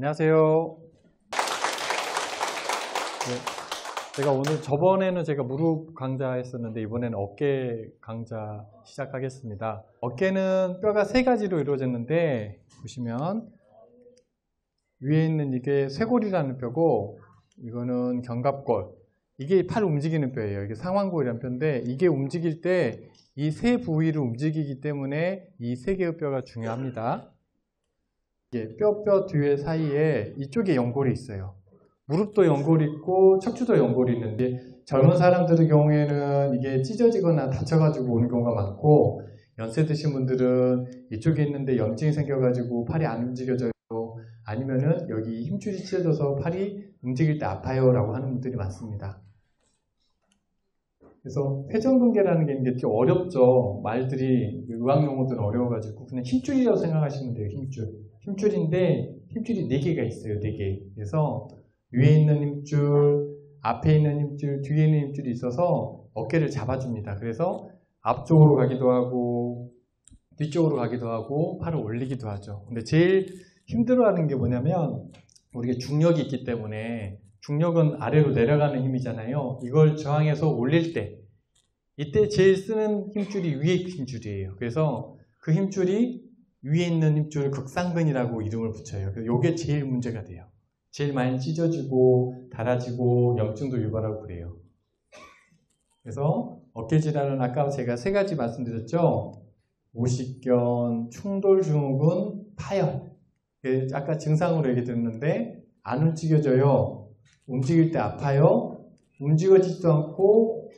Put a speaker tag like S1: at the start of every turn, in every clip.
S1: 안녕하세요. 제가 오늘 저번에는 제가 무릎 강좌 했었는데 이번에는 어깨 강좌 시작하겠습니다. 어깨는 뼈가 세 가지로 이루어졌는데 보시면 위에 있는 이게 쇄골이라는 뼈고 이거는 견갑골, 이게 팔 움직이는 뼈예요. 이게 상완골이라는 뼈인데 이게 움직일 때 이 세 부위를 움직이기 때문에 이 세 개의 뼈가 중요합니다. 뼈 뒤에 사이에 이쪽에 연골이 있어요. 무릎도 연골이 있고 척추도 연골이 있는데 젊은 사람들의 경우에는 이게 찢어지거나 다쳐가지고 오는 경우가 많고 연세 드신 분들은 이쪽에 있는데 염증이 생겨가지고 팔이 안 움직여져요. 아니면은 여기 힘줄이 찢어져서 팔이 움직일 때 아파요 라고 하는 분들이 많습니다. 그래서 회전근개라는 게 이게 좀 어렵죠. 말들이 의학 용어들은 어려워가지고 그냥 힘줄이라고 생각하시면 돼요. 힘줄인데 힘줄이 4개가 있어요. 4개. 그래서 위에 있는 힘줄, 앞에 있는 힘줄, 뒤에 있는 힘줄이 있어서 어깨를 잡아줍니다. 그래서 앞쪽으로 가기도 하고 뒤쪽으로 가기도 하고 팔을 올리기도 하죠. 근데 제일 힘들어하는 게 뭐냐면 우리가 중력이 있기 때문에 중력은 아래로 내려가는 힘이잖아요. 이걸 저항해서 올릴 때 이때 제일 쓰는 힘줄이 위에 힘줄이에요. 그래서 그 힘줄이 위에 있는 힘줄을 극상근이라고 이름을 붙여요. 이게 제일 문제가 돼요. 제일 많이 찢어지고 닳아지고 염증도 유발하고 그래요. 그래서 어깨 질환은 아까 제가 3가지 말씀드렸죠. 오십견, 충돌증후군, 파열. 아까 증상으로 얘기 드렸는데 안 움직여져요. 움직일 때 아파요. 움직여지지도 않고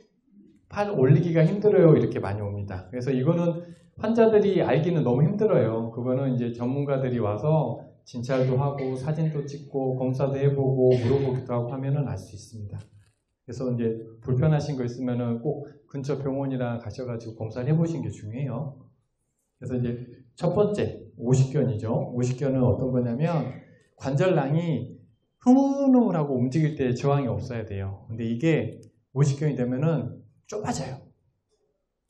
S1: 팔 올리기가 힘들어요. 이렇게 많이 옵니다. 그래서 이거는 환자들이 알기는 너무 힘들어요. 그거는 이제 전문가들이 와서 진찰도 하고 사진도 찍고 검사도 해보고 물어보기도 하고 하면은 알 수 있습니다. 그래서 이제 불편하신 거 있으면은 꼭 근처 병원이랑 가셔가지고 검사를 해보시는 게 중요해요. 그래서 이제 첫 번째 오십견이죠. 오십견은 어떤 거냐면 관절낭이 흐물흐물하고 움직일 때 저항이 없어야 돼요. 근데 이게 오십견이 되면은 좁아져요.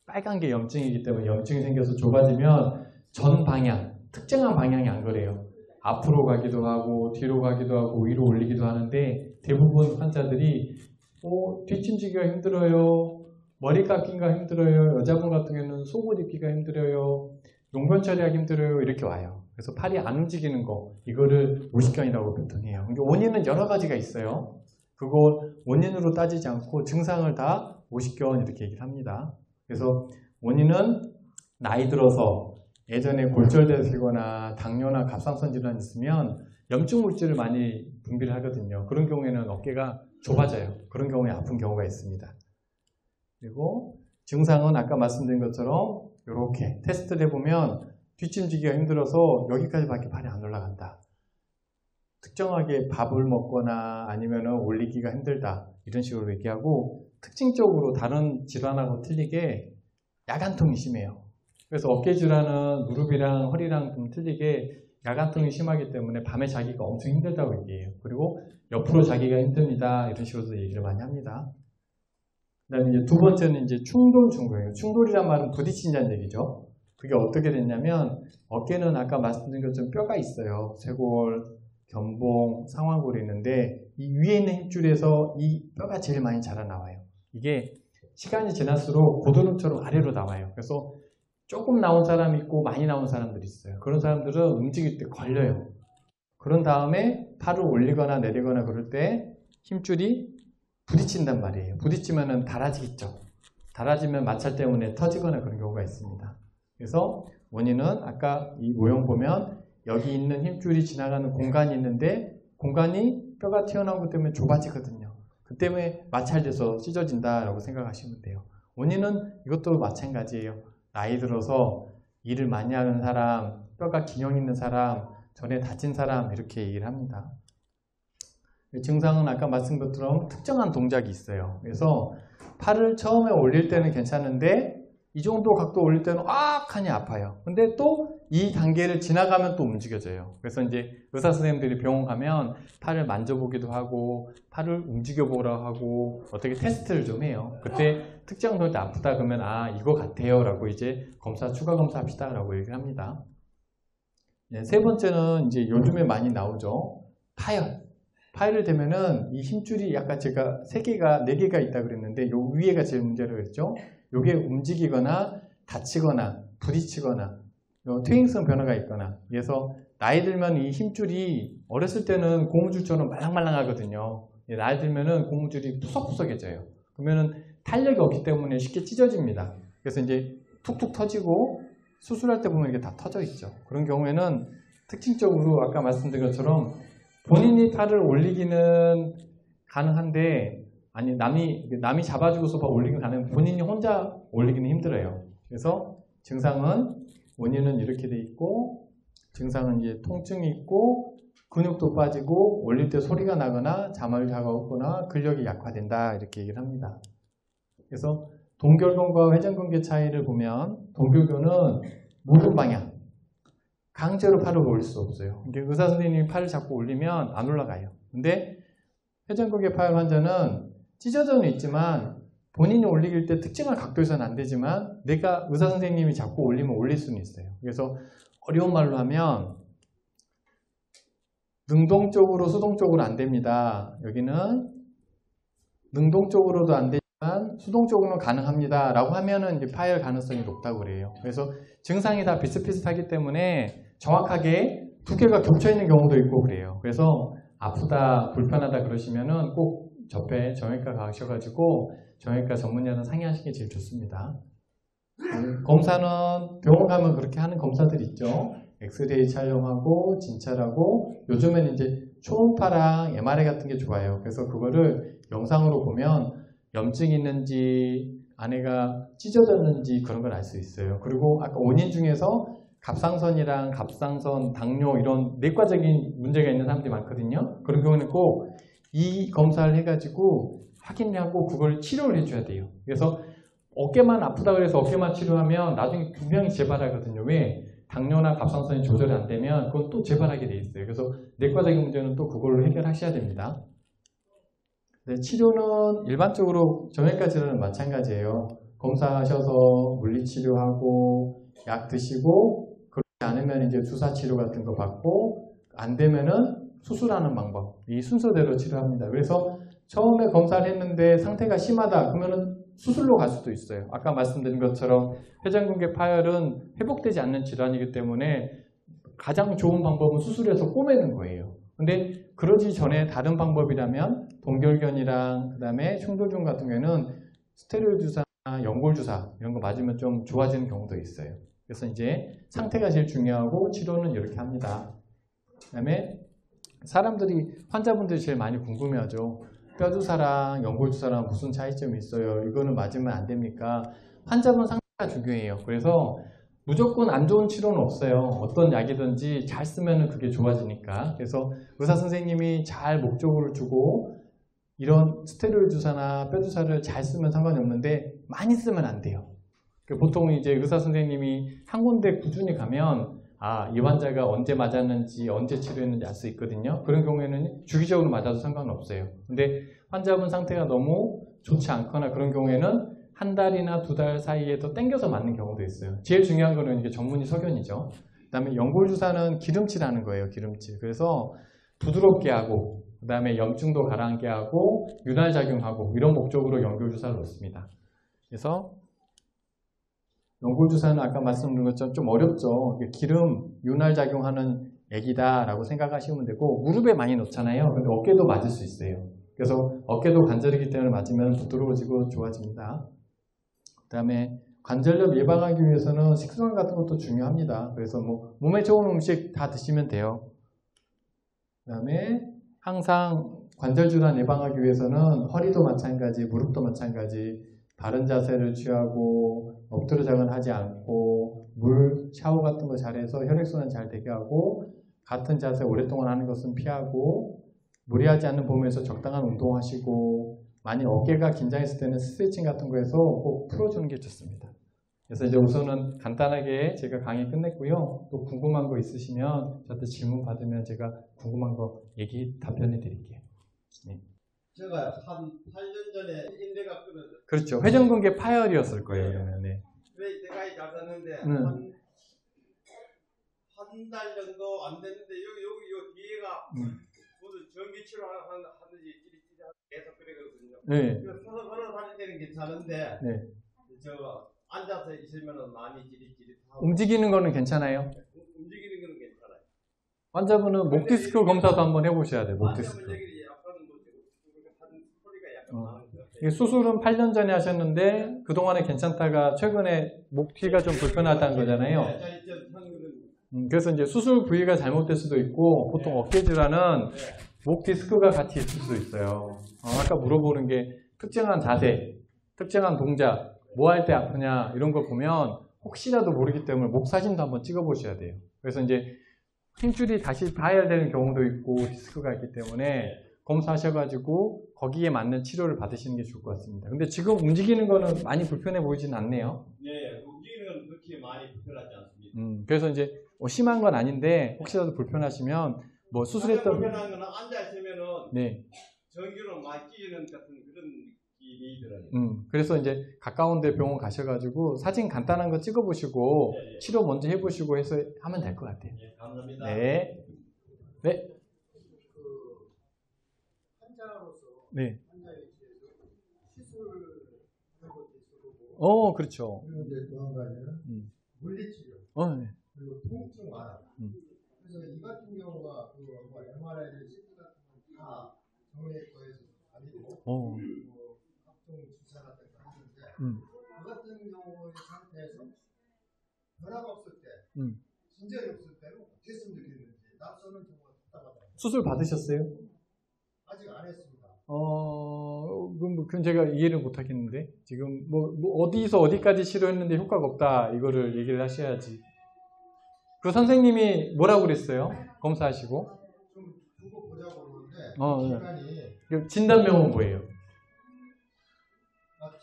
S1: 빨간 게 염증이기 때문에 염증이 생겨서 좁아지면 전 방향, 특정한 방향이 안 그래요. 앞으로 가기도 하고 뒤로 가기도 하고 위로 올리기도 하는데 대부분 환자들이 뒷짐지기가 힘들어요. 머리 깎기가 힘들어요. 여자분 같은 경우는 속옷 입기가 힘들어요. 용변 처리하기 힘들어요. 이렇게 와요. 그래서 팔이 안 움직이는 거, 이거를 오십견이라고 보통 해요. 원인은 여러 가지가 있어요. 그걸 원인으로 따지지 않고 증상을 다 오십견 이렇게 얘기를 합니다. 그래서 원인은 나이 들어서 예전에 골절되거나 당뇨나 갑상선 질환이 있으면 염증 물질을 많이 분비를 하거든요. 그런 경우에는 어깨가 좁아져요. 그런 경우에 아픈 경우가 있습니다. 그리고 증상은 아까 말씀드린 것처럼 이렇게 테스트를 해보면 뒷짐지기가 힘들어서 여기까지밖에 팔이 안 올라간다. 특정하게 밥을 먹거나 아니면 올리기가 힘들다. 이런 식으로 얘기하고 특징적으로 다른 질환하고 틀리게 야간통이 심해요. 그래서 어깨 질환은 무릎이랑 허리랑 좀 틀리게 야간통이 심하기 때문에 밤에 자기가 엄청 힘들다고 얘기해요. 그리고 옆으로 자기가 힘듭니다. 이런 식으로 얘기를 많이 합니다. 그 다음에 이제 두 번째는 이제 충돌증후군이에요. 충돌이란 말은 부딪힌다는 얘기죠. 그게 어떻게 됐냐면 어깨는 아까 말씀드린 것처럼 뼈가 있어요. 쇄골, 견봉, 상완골이 있는데 이 위에 있는 힘줄에서 이 뼈가 제일 많이 자라나와요. 이게 시간이 지날수록 고드름처럼 아래로 나와요. 그래서 조금 나온 사람이 있고 많이 나온 사람들이 있어요. 그런 사람들은 움직일 때 걸려요. 그런 다음에 팔을 올리거나 내리거나 그럴 때 힘줄이 부딪힌단 말이에요. 부딪히면은 닳아지겠죠. 닳아지면 마찰 때문에 터지거나 그런 경우가 있습니다. 그래서 원인은 아까 이 모형 보면 여기 있는 힘줄이 지나가는 공간이 있는데 공간이 뼈가 튀어나온 것 때문에 좁아지거든요. 그 때문에 마찰돼서 찢어진다라고 생각하시면 돼요. 원인은 이것도 마찬가지예요. 나이 들어서 일을 많이 하는 사람, 뼈가 기형 있는 사람, 전에 다친 사람 이렇게 얘기를 합니다. 증상은 아까 말씀드린 것처럼 특정한 동작이 있어요. 그래서 팔을 처음에 올릴 때는 괜찮은데 이 정도 각도 올릴 때는 하니 아파요. 근데 또 이 단계를 지나가면 또 움직여져요. 그래서 이제 의사 선생님들이 병원 가면 팔을 만져보기도 하고 팔을 움직여 보라고 하고 어떻게 테스트를 좀 해요. 그때 특정 정도 아프다 그러면 이거 같아요 라고 이제 추가 검사합시다 라고 얘기를 합니다. 세 번째는 이제 요즘에 많이 나오죠. 파열을 되면은 이 힘줄이 약간 제가 3개가, 4개가 있다 그랬는데 요 위에가 제일 문제라고 그랬죠. 요게 움직이거나 다치거나 부딪히거나 퇴행성 변화가 있거나 그래서 나이 들면 이 힘줄이 어렸을 때는 고무줄처럼 말랑말랑하거든요. 나이 들면은 고무줄이 푸석푸석해져요. 그러면은 탄력이 없기 때문에 쉽게 찢어집니다. 그래서 이제 툭툭 터지고 수술할 때 보면 이게 다 터져 있죠. 그런 경우에는 특징적으로 아까 말씀드린 것처럼 본인이 팔을 올리기는 가능한데 아니 남이 잡아주고서 올리기는 가능한데 본인이 혼자 올리기는 힘들어요. 그래서 증상은 원인은 이렇게 돼 있고 증상은 이제 통증이 있고 근육도 빠지고 올릴 때 소리가 나거나 잠을 자거나 근력이 약화된다 이렇게 얘기를 합니다. 그래서 동결근과 회전근개 차이를 보면 동결근은 무릎 방향 강제로 팔을 올릴 수 없어요. 이게 의사 선생님이 팔을 자꾸 올리면 안 올라가요. 근데 회전근개 파열 환자는 찢어져는 있지만 본인이 올리길 때 특정한 각도에서는 안 되지만 내가 의사 선생님이 자꾸 올리면 올릴 수는 있어요. 그래서 어려운 말로 하면 능동적으로 수동적으로 안 됩니다. 여기는 능동적으로도 안 되지만 수동적으로는 가능합니다. 라고 하면은 이제 파열 가능성이 높다고 그래요. 그래서 증상이 다 비슷비슷하기 때문에 정확하게 2개가 겹쳐 있는 경우도 있고 그래요. 그래서 아프다, 불편하다 그러시면은 꼭 접해 정형외과 가셔가지고 정형외과 전문의랑 상의하시는 게 제일 좋습니다. 검사는 병원 가면 그렇게 하는 검사들이 있죠. 엑스레이 촬영하고 진찰하고 요즘에는 이제 초음파랑 MRI 같은 게 좋아요. 그래서 그거를 영상으로 보면 염증이 있는지 안에가 찢어졌는지 그런 걸 알 수 있어요. 그리고 아까 원인 중에서 갑상선이랑 갑상선, 당뇨 이런 내과적인 문제가 있는 사람들이 많거든요. 그런 경우는 꼭 이 검사를 해가지고 확인하고 그걸 치료를 해줘야 돼요. 그래서 어깨만 아프다 그래서 어깨만 치료하면 나중에 분명히 재발하거든요. 왜? 당뇨나 갑상선이 조절이 안 되면 그건 또 재발하게 돼 있어요. 그래서 내과적인 문제는 또 그걸로 해결하셔야 됩니다. 네, 치료는 일반적으로 정형외과 질환은 마찬가지예요. 검사하셔서 물리치료하고 약 드시고 그렇지 않으면 이제 주사 치료 같은 거 받고 안 되면은 수술하는 방법 이 순서대로 치료합니다. 그래서 처음에 검사를 했는데 상태가 심하다 그러면은 수술로 갈 수도 있어요. 아까 말씀드린 것처럼 회전근개 파열은 회복되지 않는 질환이기 때문에 가장 좋은 방법은 수술해서 꼬매는 거예요. 근데 그러지 전에 다른 방법이라면 동결견이랑 그 다음에 흉돌균 같은 경우에는 스테로이드 주사나 연골 주사 이런 거 맞으면 좀 좋아지는 경우도 있어요. 그래서 이제 상태가 제일 중요하고 치료는 이렇게 합니다. 그 다음에 사람들이 환자분들이 제일 많이 궁금해하죠. 뼈주사랑 연골주사랑 무슨 차이점이 있어요? 이거는 맞으면 안 됩니까? 환자분 상태가 중요해요. 그래서 무조건 안 좋은 치료는 없어요. 어떤 약이든지 잘 쓰면 그게 좋아지니까. 그래서 의사 선생님이 잘 목적을 주고 이런 스테로이드 주사나 뼈주사를 잘 쓰면 상관이 없는데 많이 쓰면 안 돼요. 보통 이제 의사 선생님이 한 군데 꾸준히 가면 이 환자가 언제 맞았는지 언제 치료했는지 알 수 있거든요. 그런 경우에는 주기적으로 맞아도 상관없어요. 근데 환자분 상태가 너무 좋지 않거나 그런 경우에는 한 달이나 2달 사이에 더 땡겨서 맞는 경우도 있어요. 제일 중요한 거는 이게 전문의 소견이죠. 그 다음에 연골주사는 기름칠하는 거예요. 기름칠. 그래서 부드럽게 하고 그 다음에 염증도 가라앉게 하고 윤활작용하고 이런 목적으로 연골주사를 넣습니다. 그래서 연골주사는 아까 말씀드린 것처럼 좀 어렵죠. 기름 윤활작용하는 액이다 라고 생각하시면 되고 무릎에 많이 넣잖아요. 근데 어깨도 맞을 수 있어요. 그래서 어깨도 관절이기 때문에 맞으면 부드러워지고 좋아집니다. 그 다음에 관절염 예방하기 위해서는 식습관 같은 것도 중요합니다. 그래서 뭐 몸에 좋은 음식 다 드시면 돼요. 그 다음에 항상 관절 질환 예방하기 위해서는 허리도 마찬가지, 무릎도 마찬가지 바른 자세를 취하고 엎드려 자건 하지 않고 물 샤워 같은 거 잘해서 혈액순환 잘 되게 하고 같은 자세 오랫동안 하는 것은 피하고 무리하지 않는 범위에서 적당한 운동하시고 만약 어깨가 긴장했을 때는 스트레칭 같은 거 해서 꼭 풀어주는 게 좋습니다. 그래서 이제 우선은 간단하게 제가 강의 끝냈고요. 또 궁금한 거 있으시면 저한테 질문 받으면 제가 궁금한 거 답변해 드릴게요. 네.
S2: 제가 한 8년 전에 인대가 끊어졌어요.
S1: 그렇죠. 회전근개 파열이었을 거예요. 네.
S2: 왜 내가 잘 샀는데 한 달 정도 안 됐는데 여기 요 뒤에가 무슨 전기 치료 하는지 찌릿찌릿 계속 그러거든요.
S1: 네.
S2: 그래서 서서 걸어 다닐 때는 괜찮은데
S1: 네.
S2: 저 앉아서 있으면은 많이 찌릿찌릿하고
S1: 움직이는 거는 괜찮아요?
S2: 움직이는 거는 괜찮아요.
S1: 환자분은 목 디스크 검사도 한번 해보셔야 돼요. 목 디스크.
S2: 앉으면 여기 약간 뭐 하는 소리가 약간 나는 것 같아요.
S1: 이게 수술은 8년 전에 하셨는데 그동안에 괜찮다가 최근에 목 뒤가 좀 불편하다는 거잖아요. 그래서 이제 수술 부위가 잘못될 수도 있고 보통 어깨 질환은 목 디스크가 같이 있을 수도 있어요. 아까 물어보는 게 특정한 자세, 특정한 동작, 뭐 할 때 아프냐 이런 거 보면 혹시라도 모르기 때문에 목 사진도 한번 찍어 보셔야 돼요. 그래서 이제 힘줄이 다시 닿아야 되는 경우도 있고 디스크가 있기 때문에 검사하셔가지고 거기에 맞는 치료를 받으시는 게 좋을 것 같습니다. 근데 지금 움직이는 거는 많이 불편해 보이진 않네요.
S2: 네, 움직이는 건 그렇게 많이 불편하지 않습니다.
S1: 그래서 이제 심한 건 아닌데 혹시라도 불편하시면 뭐 수술했던
S2: 불편한 거는 앉아 있으면은
S1: 네.
S2: 전기로 많이 끼는 같은 그런 느낌이 들어요.
S1: 그래서 이제 가까운 데 병원 가셔가지고 사진 간단한 거 찍어보시고
S2: 네.
S1: 치료 먼저 해보시고 해서 하면 될 것 같아요.
S2: 네, 감사합니다.
S1: 네. 네.
S2: 환자로서
S1: 네.
S2: 환자에 대해서 시술하는 것도 있고
S1: 그렇죠.
S2: 그리고 이제 또 한 가지는 물리치료
S1: 네.
S2: 그리고 통증 완화. 그래서 이 같은 경우가 그 MRI, CT 같은 건 다 정형외과에서 아니고 각종 주사 같은 거 하는데 그 같은 경우의 상태에서 변화가 없을 때, 진전이 없을 때는 어떻게 했으면 좋겠는지 낯서는 정말 답답하다.
S1: 수술 받으셨어요?
S2: 아직 안 했습니다.
S1: 그럼 제가 이해를 못 하겠는데 지금 뭐 어디서 어디까지 치료했는데 효과가 없다 이거를 얘기를 하셔야지. 그 선생님이 뭐라고 그랬어요? 검사하시고?
S2: 좀 두고 보자고 그러는데 시간이
S1: 진단명은 뭐예요?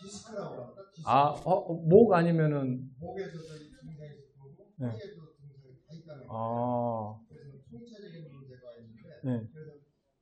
S2: 디스크라고 합니다. 디스크.
S1: 목 아니면은
S2: 목에서도 이 증상이 있을 거고
S1: 네.
S2: 허리에도 증상이 다 있다는 거예요. 그래서 총체적인 문제가 있는데
S1: 네.
S2: 그래서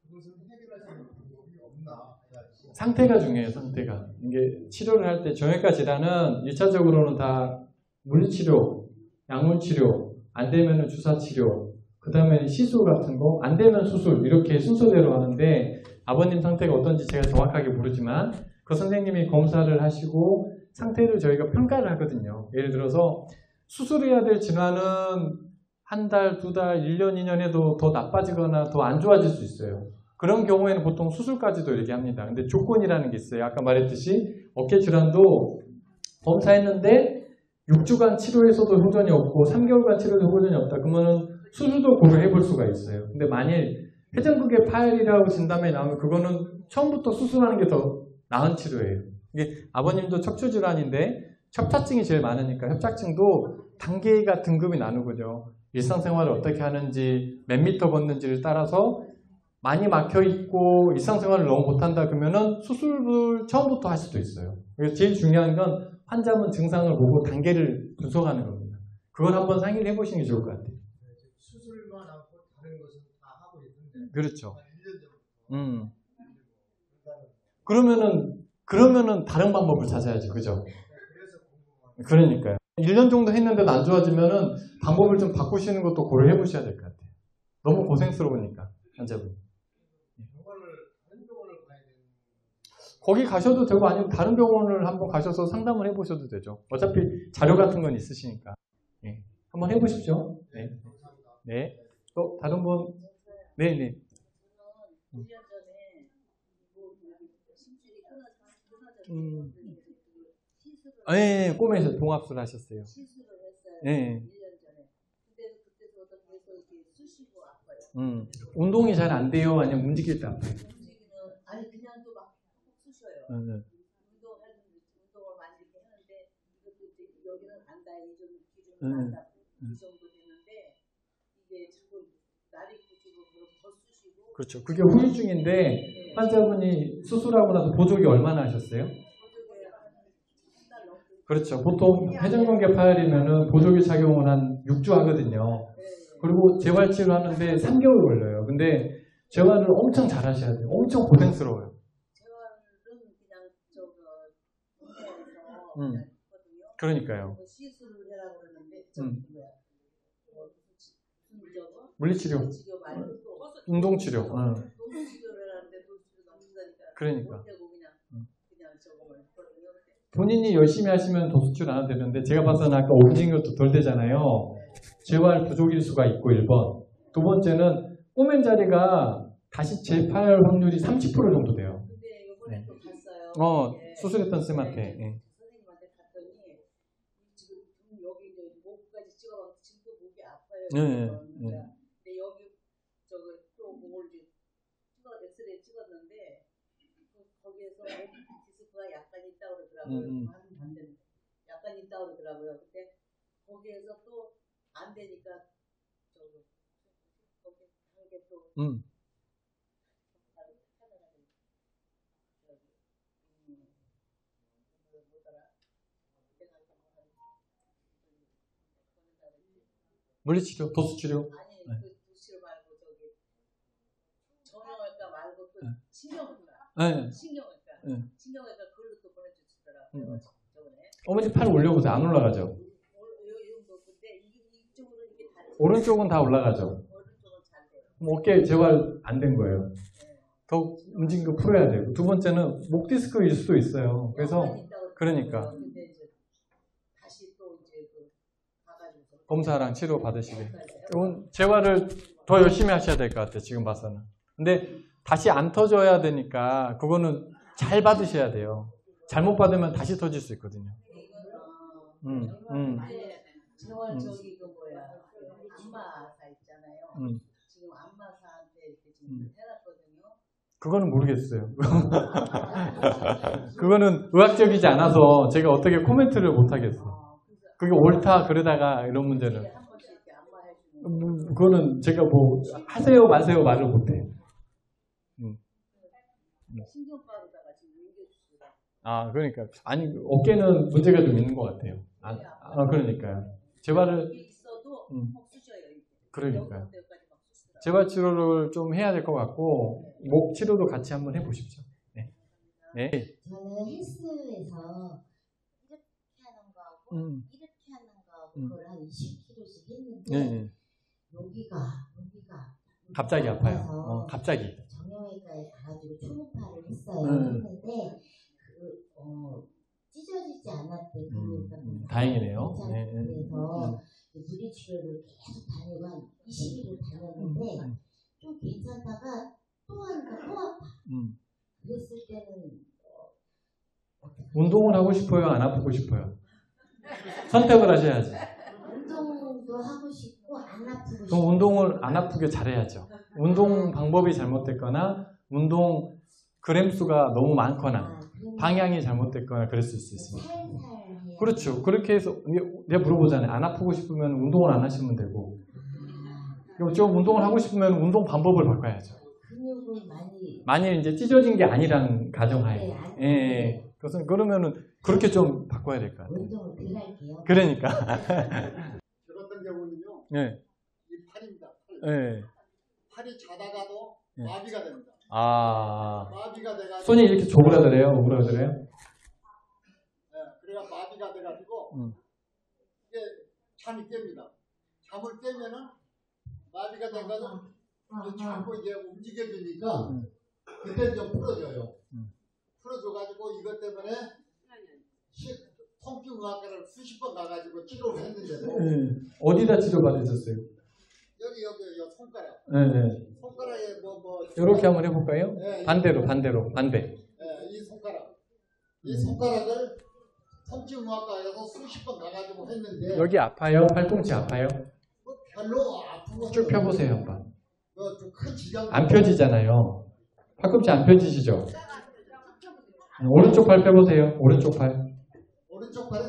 S2: 그것을 해결할 수 있는 방법이 없나 해야지.
S1: 상태가 중요해요. 상태가. 이게 치료를 할 때 정형외과 질환은 1차적으로는 다 물리치료, 약물치료, 안 되면은 주사치료, 그 다음에 시술 같은 거, 안 되면 수술 이렇게 순서대로 하는데 아버님 상태가 어떤지 제가 정확하게 모르지만 그 선생님이 검사를 하시고 상태를 저희가 평가를 하거든요. 예를 들어서 수술해야 될 질환은 한 달, 두 달, 1년, 2년 해도 더 나빠지거나 더 안 좋아질 수 있어요. 그런 경우에는 보통 수술까지도 얘기합니다. 근데 조건이라는 게 있어요. 아까 말했듯이 어깨 질환도 검사했는데 6주간 치료해서도 호전이 없고 3개월간 치료해도 호전이 없다. 그러면은 수술도 고려해 볼 수가 있어요. 근데 만일 회전근개 파열이라고 진단이 나오면 그거는 처음부터 수술하는 게 더 나은 치료예요. 이게 아버님도 척추 질환인데 협착증이 제일 많으니까 협착증도 단계가 등급이 나누거든요. 일상생활을 어떻게 하는지 몇 미터 걷는지를 따라서 많이 막혀있고 일상생활을 너무 못한다 그러면은 수술을 처음부터 할 수도 있어요. 그래서 제일 중요한 건 환자분 증상을 보고 단계를 분석하는 겁니다. 그걸 한번 상의를 해보시는 게 좋을 것 같아요.
S2: 수술만 하고 다른 것은 다 하고 있는데
S1: 그렇죠.
S2: 1년 전부터
S1: 그러면은 다른 방법을 찾아야죠. 그죠? 그러니까요. 1년 정도 했는데도 안 좋아지면은 방법을 좀 바꾸시는 것도 고려해 보셔야 될 것 같아요. 너무 고생스러우니까 환자분. 거기 가셔도 되고 아니면 다른 병원을 한번 가셔서 상담을 해보셔도 되죠. 어차피 자료 같은 건 있으시니까. 네. 한번 해보십시오. 네. 네. 또 다른 분? 네네. 네, 꿈에서 봉합술 하셨어요.
S3: 시술을 했어요.
S1: 네.
S3: 1년 전에. 근데 그때부터 계속 이렇게 쑤시고 아파요.
S1: 운동이 잘 안 돼요? 아니면 움직일 때 아파요?
S3: 아니 그냥 또 막 쑤셔요.
S1: 네.
S3: 운동을 많이 이렇게 하는데 이것도 이제 여기는 안 닿아요. 좀 기준은 안 닿고 이 정도 되는데 이게 자꾸 날이 굳히고 더 쑤시고.
S1: 그렇죠. 그게 후유증인데 환자분이 수술하고 나서 보조기 얼마나 하셨어요? 그렇죠. 보통 회전근개 파열이면은 보조기 착용을 한 6주 하거든요. 그리고 재활치료 하는데 3개월 걸려요. 근데 재활을 엄청 잘 하셔야 돼요. 엄청 고생스러워요.
S3: 재활은 그냥 동네에서 했거든요.
S1: 그러니까요.
S3: 시술을 해라고 그러는데
S1: 물리치료.
S3: 물리치료 말고 또
S1: 운동치료.
S3: 운동치료를 하는데 돈치료 너무 비싸니까.
S1: 그러니까.
S3: 못하고 그냥 저거만 했거든요.
S1: 본인이 열심히 하시면 도수출 안 해도 되는데 제가 봐서는 아까 옮긴 것도 덜 되잖아요. 재활 부족일 수가 있고 1번. 두 번째는 꼬맨 자리가 다시 재팔 확률이 30% 정도 돼요.
S3: 근데 이번에 또 갔어요.
S1: 수술했던 쌤한테.
S3: 선생님한테 갔더니 지금 여기 이제 목까지 찍어봤는데 지금도 목이 아파요. 근데 여기 저거 또 목을 이제 엑스레이 찍었는데 거기에서 디스크가 약간 있다고 그러더라고요. 약간 있다고 그러더라고요. 근데 거기에서 또 안 되니까 저거 거기 단계 또
S1: 물리치료, 도수치료.
S3: 아니 그 도수치료 말고 저기 정형외과 말고 또 신경외과. 신경외과 그걸로 또 보내주시더라고요.
S1: 어머니 팔 올려보세요. 안 올라가죠?
S3: 근데 이쪽으로 이게 다리
S1: 오른쪽은 다 올라가죠.
S3: 오른쪽은 잘 돼요.
S1: 어깨 재활 안 된 거예요. 더 움직인 거 풀어야 되고. 두 번째는 목 디스크일 수도 있어요. 그래서 그러니까
S3: 근데 이제 다시 또 이제 가가지고
S1: 검사랑 치료 받으시게. 이건 재활을 더 열심히 하셔야 될 것 같아요. 지금 봐서는. 근데 다시 안 터져야 되니까 그거는 잘 받으셔야 돼요. 잘못 받으면 다시 터질 수 있거든요.
S3: 재활 저기 그 뭐야 안마사 있잖아요. 지금 안마사한테 이렇게 지금 해놨거든요.
S1: 그거는 모르겠어요. 그거는 의학적이지 않아서 제가 어떻게 코멘트를 못 하겠어. 그게 옳다 그러다가 이런 문제는 그거는 제가 뭐 하세요 마세요 말을 못해.
S3: 신경과로다가 지금 옮겨주시고.
S1: 아 그러니까 아니 어깨는 문제가 좀 있는 것 같아요. 그러니까요. 재활을
S3: 있어도 쑤셔요.
S1: 그러니까요. 재활 치료를 좀 해야 될 것 같고 목 치료도 같이 한번 해보십시오. 네.
S4: 저는 헬스에서 이렇게 하는 거하고 이렇게 하는 거하고 그걸 한 20kg씩 했는데 여기가
S1: 갑자기 아파요. 갑자기.
S4: 정형외과에 가가지고 초음파를 했어요. 했는데 찢어지지 않았대.
S1: 다행이네요.
S4: 그래서 물리치료를 계속 다니고 한 20일을 다녔는데 좀 괜찮다가 또 하니까 또 아파. 그랬을 때는
S1: 운동을 하고 싶어요? 안 아프고 싶어요? 선택을 하셔야지.
S4: 운동도 하고 싶고 안 아프고 싶고.
S1: 그럼 운동을 안 아프게 잘해야죠. 운동 방법이 잘못됐거나 운동 그램 수가 너무 많거나 방향이 잘못됐거나 그랬을 수 있습니다. 그렇죠. 그렇게 해서 내가 물어보잖아요. 안 아프고 싶으면 운동을 안 하시면 되고 좀 운동을 하고 싶으면 운동 방법을 바꿔야죠.
S4: 근육은
S1: 많이 이제 찢어진 게 아니라는 가정하에. 그래서 그러면은 그렇게 좀 바꿔야 될 것 같아요.
S4: 운동을 덜 할게요.
S1: 그러니까.
S2: 저 같은 경우는요.
S1: 네.
S2: 이 팔입니다.
S1: 네.
S2: 팔이 자다가도 마비가 됩니다. 마비가 돼가지고
S1: 손이 이렇게 조그라들어요? 오그라들어요?
S2: 그래가 마비가 돼가지고 이게 잠이 깹니다. 잠을 깨면은 마비가 돼가지고 이제 자꾸 이제 움직여지니까 그때 좀 풀어줘요. 풀어줘가지고 이것 때문에 통증의학과를 수십 번 가가지고 치료를 했는데도
S1: 어디다 치료 받으셨어요?
S2: 여기 손가락. 손가락에
S1: 이렇게 한번 해볼까요? 반대.
S2: 이 손가락을 통증의학과에서 수십 번 가가지고 했는데
S1: 여기 아파요? 팔꿈치 아파요?
S2: 별로 아프고
S1: 쭉 펴보세요 한번.
S2: 좀 큰 지장
S1: 안 펴지잖아요. 팔꿈치 안 펴지시죠? 오른쪽 팔 펴보세요. 오른쪽 팔은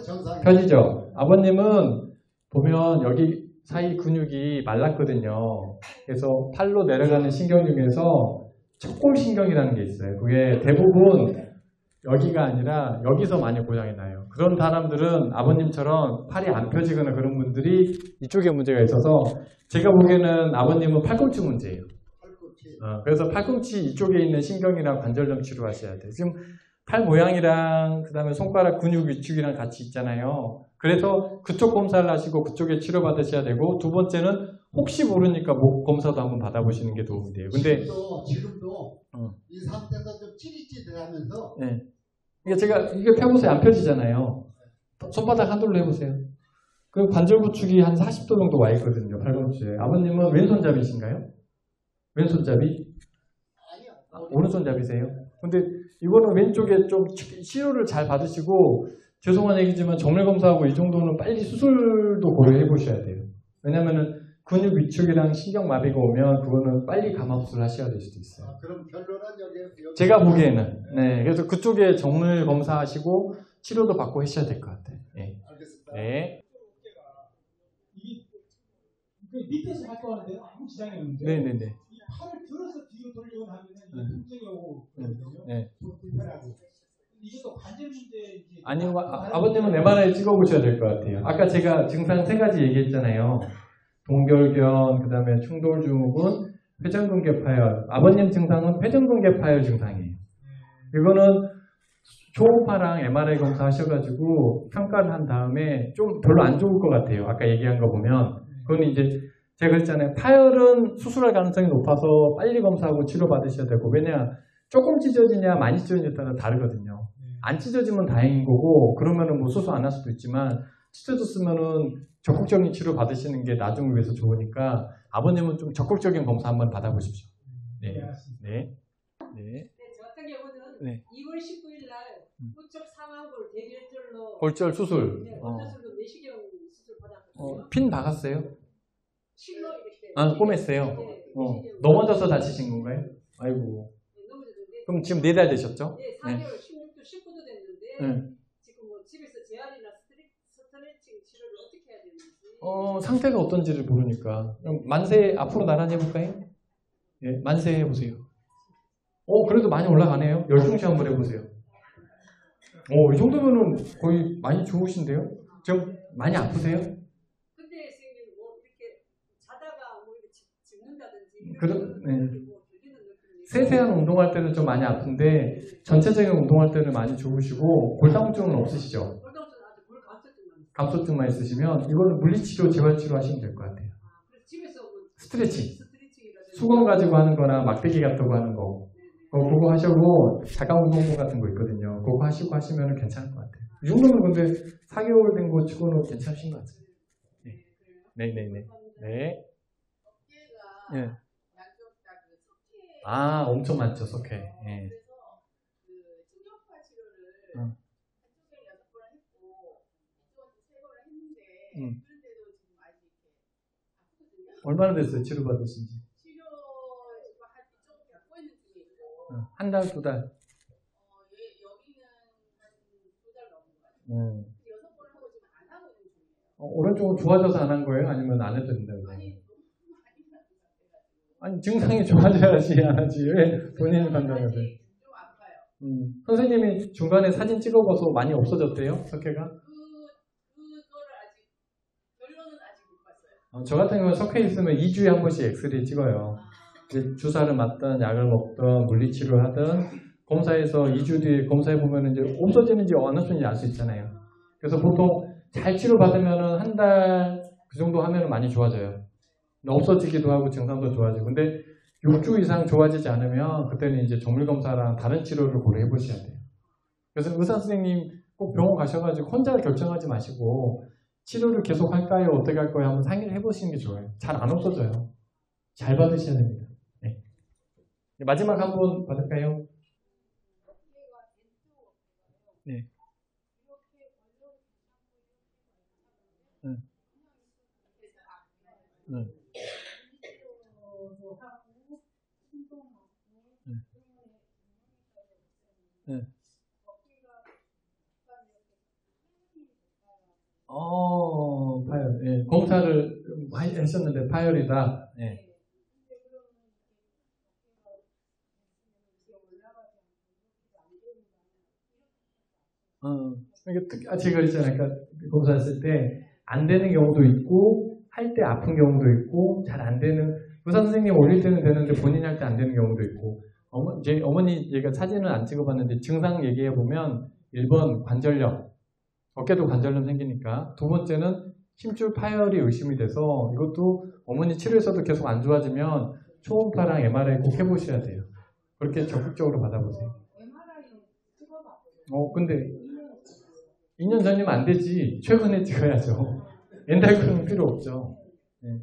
S2: 정상.
S1: 펴지죠? 아버님은 보면 여기 사이 근육이 말랐거든요. 그래서 팔로 내려가는 신경 중에서 척골신경이라는 게 있어요. 그게 대부분 여기가 아니라 여기서 많이 고장이 나요. 그런 사람들은 아버님처럼 팔이 안 펴지거나 그런 분들이 이쪽에 문제가 있어서 제가 보기에는 아버님은 팔꿈치 문제예요. 그래서 팔꿈치 이쪽에 있는 신경이랑 관절염 치료하셔야 돼요. 지금 팔 모양이랑 그 다음에 손가락 근육 위축이랑 같이 있잖아요. 그래서 그쪽 검사를 하시고 그쪽에 치료받으셔야 되고, 두 번째는 혹시 모르니까 목 검사도 한번 받아보시는 게 도움이 돼요. 근데
S2: 지금도 이 상태에서 좀 찌릿찌릿하면서
S1: 네. 그러니까 제가 이게 펴보세요. 안 펴지잖아요. 손바닥 한둘로 해보세요. 그 관절 구축이 한 40도 정도 와 있거든요. 팔꿈치에. 아버님은 왼손잡이신가요? 왼손잡이?
S2: 아니요.
S1: 오른손잡이세요? 근데 이거는 왼쪽에 좀 치료를 잘 받으시고, 죄송한 얘기지만 정밀 검사하고 이 정도는 빨리 수술도 고려해 보셔야 돼요. 왜냐면은 근육 위축이랑 신경마비가 오면 그거는 빨리 감압수술 하셔야 될 수도 있어요.
S2: 그럼 결론은 여기
S1: 제가 보기에는. 네. 그래서 그쪽에 정밀 검사하시고 치료도 받고 하셔야 될 것 같아요. 네.
S2: 알겠습니다.
S1: 네.
S5: 이게 밑에서 활동하는데 아무 지장이 없는데
S1: 네네네.
S5: 이 팔을 들어서 뒤로 돌리고 하면 이게 통증이 오고 그러거든요.
S1: 네.
S5: 좀 불편하고. 이게 또 관절 문제인지.
S1: 아니요, 아버님은 MRI 찍어보셔야 될 것 같아요. 아까 제가 증상 3가지 얘기했잖아요. 동결견, 그 다음에 충돌증후군, 회전근개 파열. 아버님 증상은 회전근개 파열 증상이에요. 이거는 초음파랑 MRI 검사 하셔가지고 평가를 한 다음에 좀 별로 안 좋을 것 같아요. 아까 얘기한 거 보면. 그건 이제 제가 그랬잖아요. 파열은 수술할 가능성이 높아서 빨리 검사하고 치료받으셔야 되고, 왜냐 조금 찢어지냐 많이 찢어지냐에 따라 다르거든요. 안 찢어지면 다행인 거고, 그러면은 뭐 수술 안 할 수도 있지만 찢어졌으면은 적극적인 치료 받으시는 게 나중을 위해서 좋으니까 아버님은 좀 적극적인 검사 한번 받아보십시오. 네. 네. 네.
S3: 저 같은 경우는
S1: 네.
S3: 2월 19일 날 우측 상완골 대결절로
S1: 골절 수술.
S3: 골절술로 내시경 수술 받았거든요.
S1: 핀 박았어요?
S3: 실로 이렇게.
S1: 꼬맸어요.
S3: 내시경.
S1: 넘어져서 다치신 건가요? 아이고.
S3: 넘어졌는데.
S1: 그럼 지금 4달 되셨죠?
S3: 네, 4개월 16주 19도 됐는데
S1: 네.
S3: 지금 뭐 집에서 재활이나 스트레칭 치료를 어떻게 해야 되는지.
S1: 상태가 어떤지를 모르니까. 그럼 만세 앞으로 나란히 해볼까요? 예, 만세 해보세요. 그래도 많이 올라가네요. 열중시 한번 해보세요. 이 정도면은 거의 많이 좋으신데요? 지금 많이 아프세요?
S3: 근데 선생님 뭐 이렇게 자다가 뭐 이렇게 짚는다든지
S1: 네. 세세한 운동할 때는 좀 많이 아픈데 전체적인 운동할 때는 많이 좋으시고, 골다공증은 없으시죠?
S3: 골다공증 아주 골 감소증만.
S1: 감소증만 있으시면 이거는 물리치료, 재활치료 하시면 될 것 같아요.
S3: 그래서 집에서 뭐
S1: 스트레칭.
S3: 스트레칭이라든지.
S1: 수건 가지고 하는 거나 막대기 같다고 하는 거. 그거 하시고, 자가운동복 같은 거 있거든요. 그거 하시고 하시면 괜찮을 것 같아요. 이 정도면 근데 4개월 된 거 치고는 괜찮으신 것 같아요. 네. 네네네. 네.
S3: 어깨가
S1: 네.
S3: 양쪽 다그 석회.
S1: 엄청 많죠, 석회. 예.
S3: 그래서 그 충격파 치료를 한쪽에 6번을 했고 이쪽은 3번을 했는데 그런데도 지금 아직 이렇게 아프거든요.
S1: 얼마나 됐어요, 치료받으신지?
S3: 치료 지금 한 이쪽 갖고 있는 중에 있고.
S1: 한 달, 2달?
S3: 여기는 한 2달 넘은 것 같아요. 6번을 하고 지금 안 하고 있는 중이에요.
S1: 오른쪽은 좋아져서 안 한 거예요? 아니면 안 해도 된다고요? 아니, 증상이 좋아져야지 안 하지. 왜 본인이 판단하세요?
S3: 좀 아파요.
S1: 선생님이 중간에 사진 찍어봐서 많이 없어졌대요, 석회가?
S3: 그거를 아직 결론은 아직 못 봤어요.
S1: 저 같은 경우는 석회 있으면 2주에 한 번씩 엑스레이 찍어요. 이제 주사를 맞든 약을 먹든 물리치료를 하든 검사해서 2주 뒤에 검사해보면 이제 없어지는지 어느 순인지 알 수 있잖아요. 그래서 보통 잘 치료받으면 한 달 그 정도 하면 많이 좋아져요. 없어지기도 하고 증상도 좋아지고. 근데 6주 이상 좋아지지 않으면 그때는 이제 정밀검사랑 다른 치료를 고려해 보셔야 돼요. 그래서 의사 선생님 꼭 병원 가셔가지고 혼자 결정하지 마시고 치료를 계속 할까요? 어떻게 할 거예요? 한번 상의를 해보시는 게 좋아요. 잘 안 없어져요. 잘 받으셔야 됩니다. 네. 마지막 한 번 받을까요? 네. 파열. 예, 검사를 하셨는데 파열이다. 예. 그러니까 제가 그랬잖아요. 그러니까 검사했을 때 안 되는 경우도 있고 할 때 아픈 경우도 있고 잘 안 되는, 의사 선생님 올릴 때는 되는데 본인이 할 때 안 되는 경우도 있고. 어머니 얘가 사진을 안 찍어봤는데 증상 얘기해 보면 1번 관절염, 어깨도 관절염 생기니까. 두 번째는 힘줄 파열이 의심이 돼서 이것도 어머니 치료에서도 계속 안 좋아지면 초음파랑 MRI 꼭 해보셔야 돼요. 그렇게 적극적으로 받아보세요. 근데 2년 전이면 안 되지. 최근에 찍어야죠. 옛날 거는 필요 없죠. 네.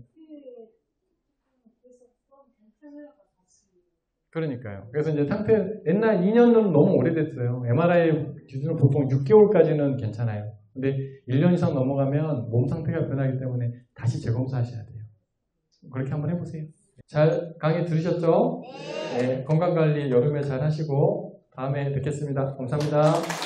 S1: 그러니까요. 그래서 이제 상태, 옛날 2년은 너무 오래됐어요. MRI 기준으로 보통 6개월까지는 괜찮아요. 근데 1년 이상 넘어가면 몸 상태가 변하기 때문에 다시 재검사하셔야 돼요. 그렇게 한번 해보세요. 잘 강의 들으셨죠? 네. 건강관리 여름에 잘 하시고 다음에 뵙겠습니다. 감사합니다.